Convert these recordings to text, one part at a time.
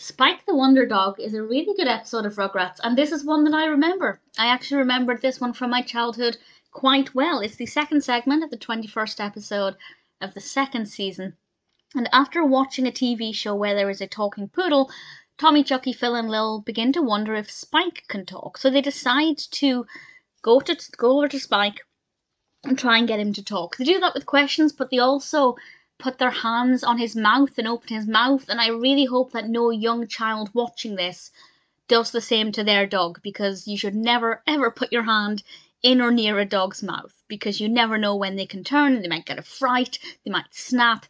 Spike the Wonder Dog is a really good episode of Rugrats, and this is one that I remember. I actually remembered this one from my childhood quite well. It's the second segment of the 21st episode of the second season. And after watching a TV show where there is a talking poodle, Tommy, Chuckie, Phil, and Lil begin to wonder if Spike can talk. So they decide to go over to Spike and try and get him to talk. They do that with questions, but they also put their hands on his mouth and open his mouth, and I really hope that no young child watching this does the same to their dog, because you should never ever put your hand in or near a dog's mouth, because you never know when they can turn. They might get a fright, they might snap.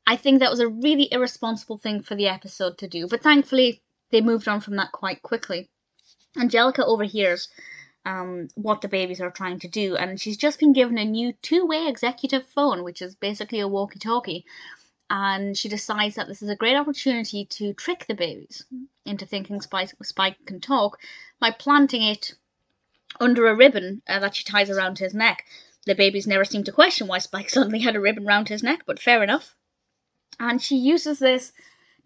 I think that was a really irresponsible thing for the episode to do, but thankfully they moved on from that quite quickly. Angelica overhears what the babies are trying to do, and she's just been given a new two-way executive phone, which is basically a walkie-talkie, and she decides that this is a great opportunity to trick the babies into thinking Spike can talk by planting it under a ribbon that she ties around his neck. The babies never seem to question why Spike suddenly had a ribbon around his neck, but fair enough. And she uses this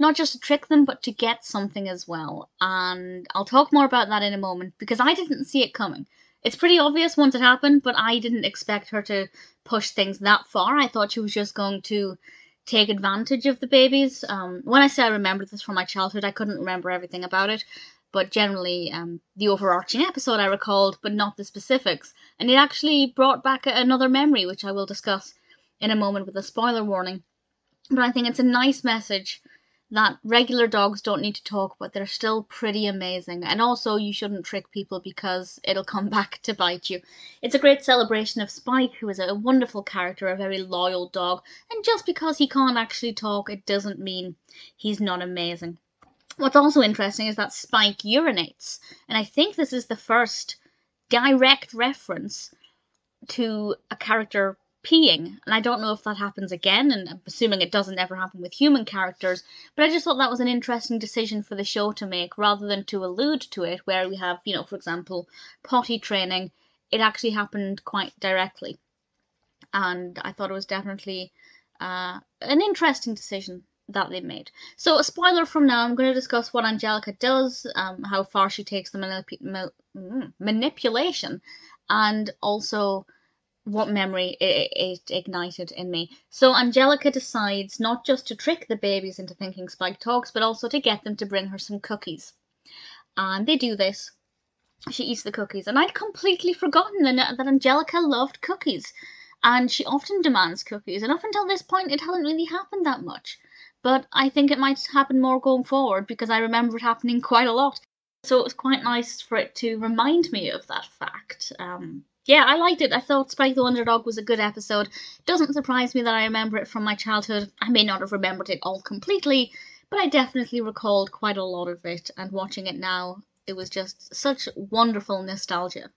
not just to trick them, but to get something as well. And I'll talk more about that in a moment, because I didn't see it coming. It's pretty obvious once it happened, but I didn't expect her to push things that far. I thought she was just going to take advantage of the babies. When I say I remembered this from my childhood, I couldn't remember everything about it. But generally, the overarching episode I recalled, but not the specifics. And it actually brought back another memory, which I will discuss in a moment with a spoiler warning. But I think it's a nice message that regular dogs don't need to talk, but they're still pretty amazing. And also, you shouldn't trick people, because it'll come back to bite you. It's a great celebration of Spike, who is a wonderful character, a very loyal dog. And just because he can't actually talk, it doesn't mean he's not amazing. What's also interesting is that Spike urinates. And I think this is the first direct reference to a character peeing, and I don't know if that happens again, and I'm assuming it doesn't ever happen with human characters, but I just thought that was an interesting decision for the show to make, rather than to allude to it, where we have, for example, potty training. It actually happened quite directly, and I thought it was definitely an interesting decision that they made. So, a spoiler from now, I'm going to discuss what Angelica does, how far she takes the manipulation, and also what memory it ignited in me. So Angelica decides not just to trick the babies into thinking Spike talks, but also to get them to bring her some cookies. And they do this. She eats the cookies, and I'd completely forgotten that Angelica loved cookies. And she often demands cookies, and up until this point it hadn't really happened that much. But I think it might happen more going forward, because I remember it happening quite a lot. So it was quite nice for it to remind me of that fact. Yeah, I liked it. I thought Spike the Wonder Dog was a good episode. Doesn't surprise me that I remember it from my childhood. I may not have remembered it all completely, but I definitely recalled quite a lot of it. And watching it now, it was just such wonderful nostalgia.